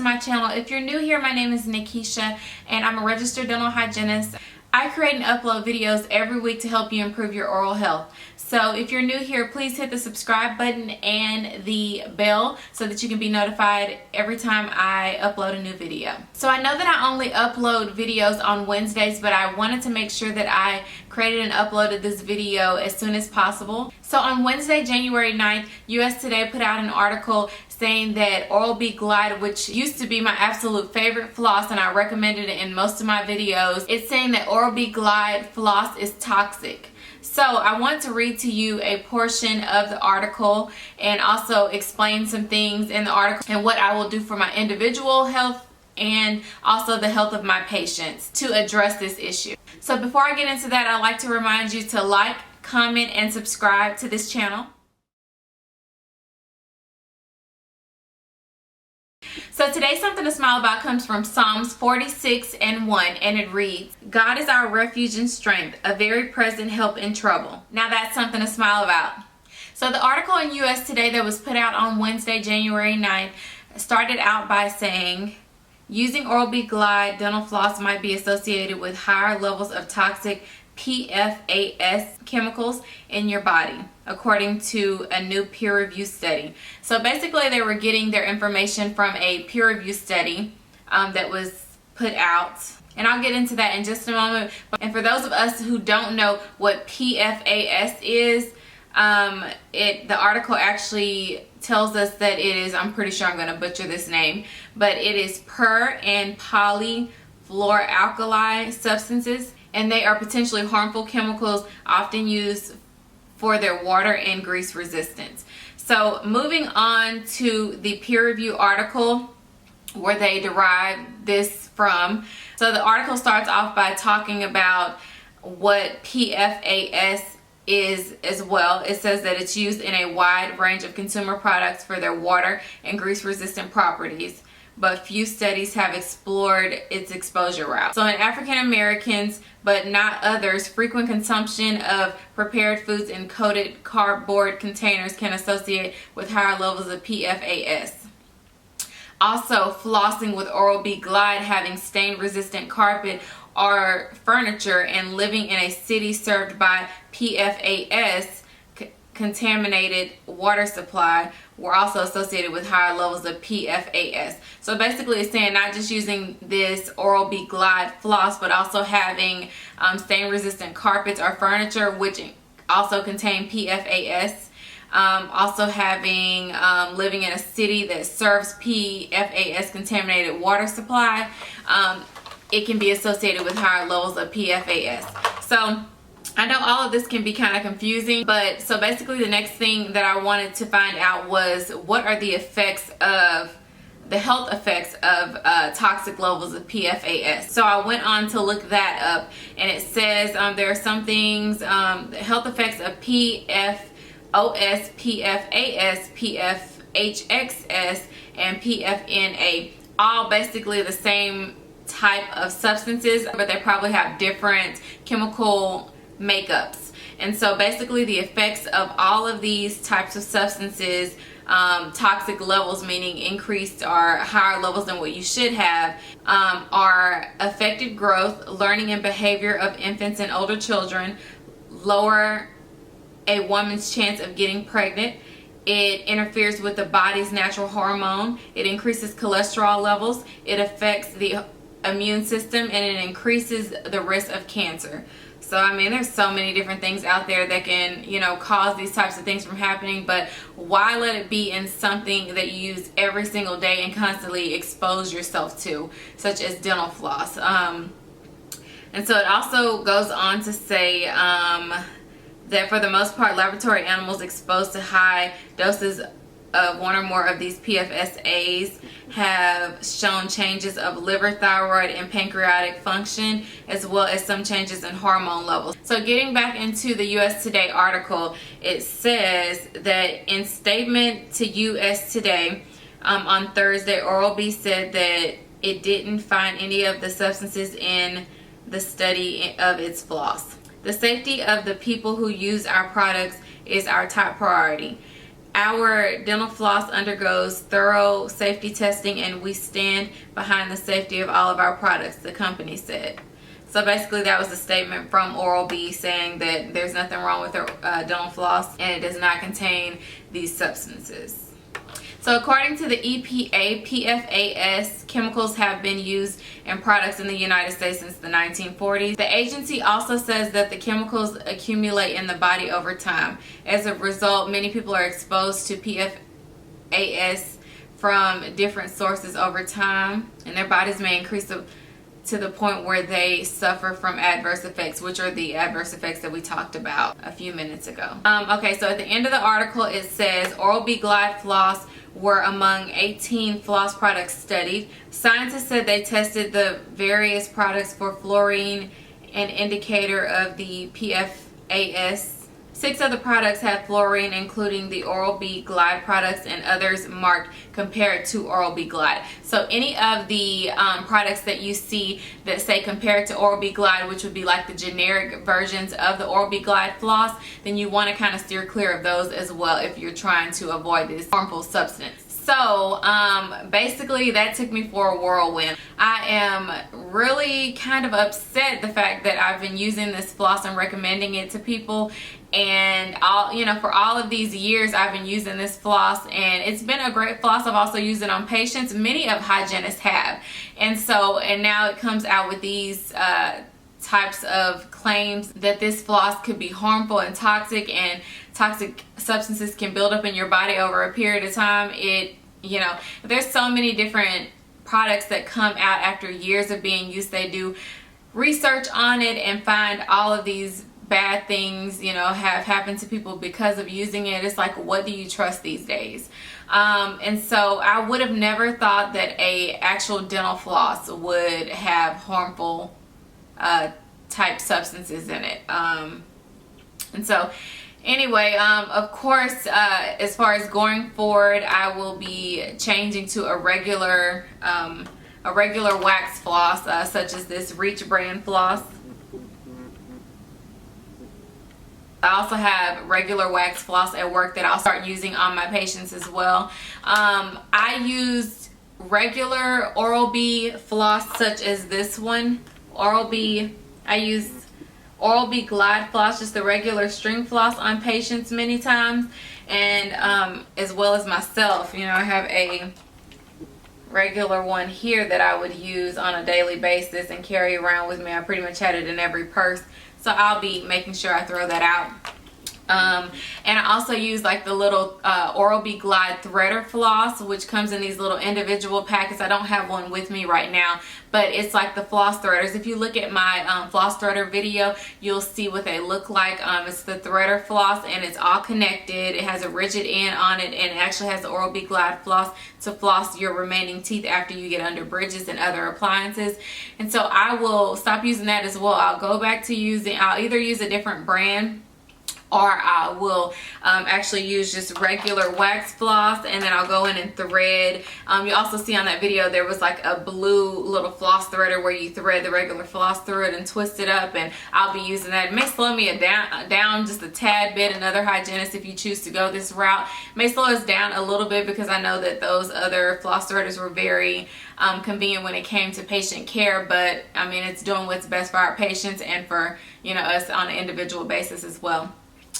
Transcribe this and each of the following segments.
my channel. If you're new here, my name is Nikisha and I'm a registered dental hygienist. I create and upload videos every week to help you improve your oral health. So if you're new here, please hit the subscribe button and the bell so that you can be notified every time I upload a new video. So I know that I only upload videos on Wednesdays, but I wanted to make sure that I created and uploaded this video as soon as possible. So on Wednesday, January 9th, US Today put out an article saying that Oral-B Glide, which used to be my absolute favorite floss and I recommended it in most of my videos, it's saying that Oral-B Glide Floss is toxic. So I want to read to you a portion of the article and also explain some things in the article and what I will do for my individual health and also the health of my patients to address this issue. So before I get into that, I'd like to remind you to like, comment, and subscribe to this channel. So today, something to smile about comes from Psalms 46:1, and it reads, "God is our refuge and strength, a very present help in trouble." Now that's something to smile about. So the article in US Today that was put out on Wednesday, January 9th, started out by saying, using Oral-B Glide dental floss might be associated with higher levels of toxic PFAS chemicals in your body, according to a new peer-reviewed study. So basically they were getting their information from a peer-reviewed study that was put out, and I'll get into that in just a moment. And for those of us who don't know what PFAS is, the article actually tells us that it is, I'm pretty sure I'm going to butcher this name, but it is per and polyfluoroalkyl substances, and they are potentially harmful chemicals often used for their water and grease resistance. So moving on to the peer review article where they derive this from. So the article starts off by talking about what PFAS is as well. It says that it's used in a wide range of consumer products for their water and grease resistant properties, but few studies have explored its exposure route. So in African Americans, but not others, frequent consumption of prepared foods in coated cardboard containers can associate with higher levels of PFAS. Also, flossing with Oral-B Glide, having stain-resistant carpet or furniture, and living in a city served by PFAS contaminated water supply were also associated with higher levels of PFAS. So basically it's saying not just using this Oral-B Glide floss, but also having stain resistant carpets or furniture which also contain PFAS. Also having living in a city that serves PFAS contaminated water supply, it can be associated with higher levels of PFAS. So I know all of this can be kind of confusing, but so basically the next thing that I wanted to find out was what are the effects of the health effects of toxic levels of PFAS. So I went on to look that up, and it says there are some things, the health effects of PFOS, PFAS, PFHXS, and PFNA, all basically the same type of substances, but they probably have different chemical makeups. And so basically the effects of all of these types of substances, toxic levels meaning increased or higher levels than what you should have, are affected growth, learning and behavior of infants and older children, lower a woman's chance of getting pregnant, it interferes with the body's natural hormone, it increases cholesterol levels, it affects the immune system, and it increases the risk of cancer. So I mean, there's so many different things out there that can, you know, cause these types of things from happening, but why let it be in something that you use every single day and constantly expose yourself to, such as dental floss? And so it also goes on to say that for the most part, laboratory animals exposed to high doses of one or more of these PFSAs have shown changes of liver, thyroid, and pancreatic function, as well as some changes in hormone levels. So getting back into the US Today article, it says that in statement to US Today on Thursday, Oral-B said that it didn't find any of the substances in the study of its floss. The safety of the people who use our products is our top priority. Our dental floss undergoes thorough safety testing, and we stand behind the safety of all of our products, the company said. So basically that was a statement from Oral-B saying that there's nothing wrong with their dental floss and it does not contain these substances. So according to the EPA, PFAS chemicals have been used in products in the United States since the 1940s. The agency also says that the chemicals accumulate in the body over time. As a result, many people are exposed to PFAS from different sources over time, and their bodies may increase to the point where they suffer from adverse effects, which are the adverse effects that we talked about a few minutes ago. Okay, so at the end of the article it says Oral-B Glide Floss were among 18 floss products studied. Scientists said they tested the various products for fluorine, an indicator of the PFAS. 6 of the products had fluorine, including the Oral-B Glide products, and others marked compared to Oral-B Glide. So any of the products that you see that say compared to Oral-B Glide, which would be like the generic versions of the Oral-B Glide floss, then you want to kind of steer clear of those as well if you're trying to avoid this harmful substance. So basically that took me for a whirlwind. I am really kind of upset the fact that I've been using this floss and recommending it to people, and for all of these years I've been using this floss, and it's been a great floss. I've also used it on patients. Many of hygienists have, and now it comes out with these types of claims that this floss could be harmful and toxic substances can build up in your body over a period of time. There's so many different products that come out after years of being used. They do research on it and find all of these bad things have happened to people because of using it. It's like, what do you trust these days? And so I would have never thought that a actual dental floss would have harmful type substances in it. And so anyway, of course, as far as going forward, I will be changing to a regular wax floss, such as this Reach brand floss. I also have regular wax floss at work that I'll start using on my patients as well. I used regular Oral-B floss such as this one. I used Oral-B Glide Floss, just the regular string floss, on patients many times, and as well as myself. I have a regular one here that I would use on a daily basis and carry around with me. I pretty much had it in every purse, so I'll be making sure I throw that out. And I also use like the little Oral-B Glide Threader floss, which comes in these little individual packets. I don't have one with me right now, but it's like the Floss Threaders. If you look at my Floss Threader video, you'll see what they look like. It's the Threader floss, and it's all connected. It has a rigid end on it, and it actually has the Oral-B Glide floss to floss your remaining teeth after you get under bridges and other appliances. And so I will stop using that as well. I'll go back to I'll either use a different brand, or I will actually use just regular wax floss, and then I'll go in and thread. You also see on that video there was like a blue little floss threader where you thread the regular floss through it and twist it up, and I'll be using that. It may slow me down just a tad bit. Another hygienist, if you choose to go this route, may slow us down a little bit, because I know that those other floss threaders were very convenient when it came to patient care, but I mean, it's doing what's best for our patients and for us on an individual basis as well.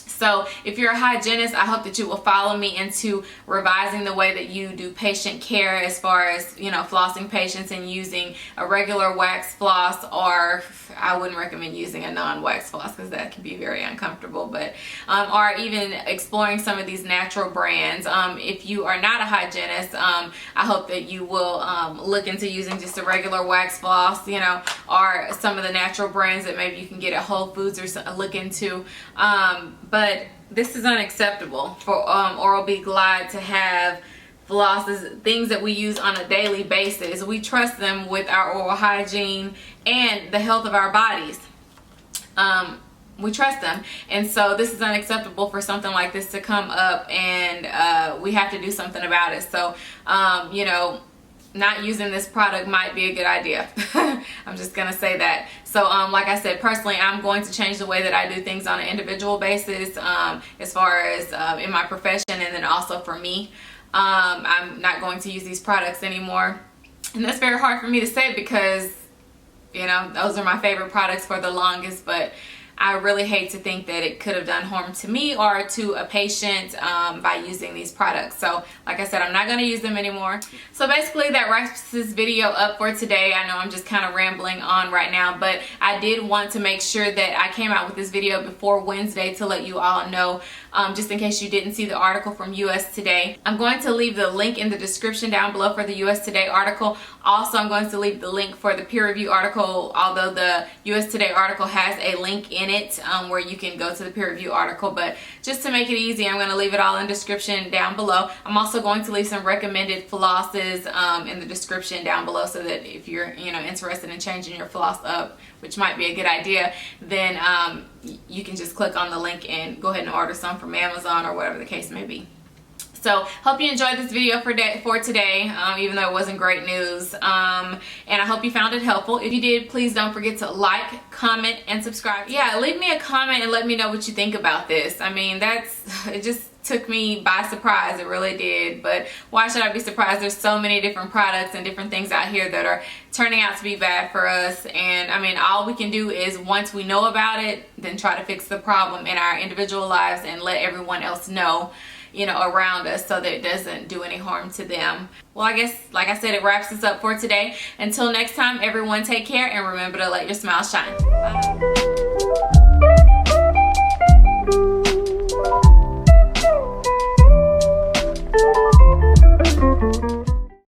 So if you're a hygienist, I hope that you will follow me into revising the way that you do patient care, as far as flossing patients and using a regular wax floss, or I wouldn't recommend using a non-wax floss because that can be very uncomfortable, but or even exploring some of these natural brands. If you are not a hygienist, I hope that you will look into using just a regular wax floss, or some of the natural brands that maybe you can get at Whole Foods, or look into. But this is unacceptable for Oral-B Glide to have flosses, things that we use on a daily basis. We trust them with our oral hygiene and the health of our bodies. We trust them, and so this is unacceptable for something like this to come up, and we have to do something about it. So not using this product might be a good idea. I'm just gonna say that. So like I said, personally, I'm going to change the way that I do things on an individual basis, as far as in my profession, and then also for me. I'm not going to use these products anymore. And that's very hard for me to say because, you know, those are my favorite products for the longest, but I really hate to think that it could have done harm to me or to a patient by using these products. So like I said, I'm not going to use them anymore. So basically that wraps this video up for today. I know I'm just kind of rambling on right now, but I did want to make sure that I came out with this video before Wednesday to let you all know, just in case you didn't see the article from US Today. I'm going to leave the link in the description down below for the US Today article. Also, I'm going to leave the link for the peer review article, although the US Today article has a link in it where you can go to the peer review article, but just to make it easy, I'm going to leave it all in the description down below. I'm also going to leave some recommended flosses in the description down below, so that if you're interested in changing your floss up, which might be a good idea, then you can just click on the link and go ahead and order some from Amazon or whatever the case may be. So hope you enjoyed this video for today, even though it wasn't great news, and I hope you found it helpful. If you did, please don't forget to like, comment, and subscribe. Yeah, leave me a comment and let me know what you think about this. I mean, it just took me by surprise. It really did. But why should I be surprised? There's so many different products and different things out here that are turning out to be bad for us. And I mean, all we can do is, once we know about it, then try to fix the problem in our individual lives and let everyone else know, around us, so that it doesn't do any harm to them. Well, I guess, like I said, it wraps us up for today. Until next time, everyone, take care and remember to let your smile shine. Bye.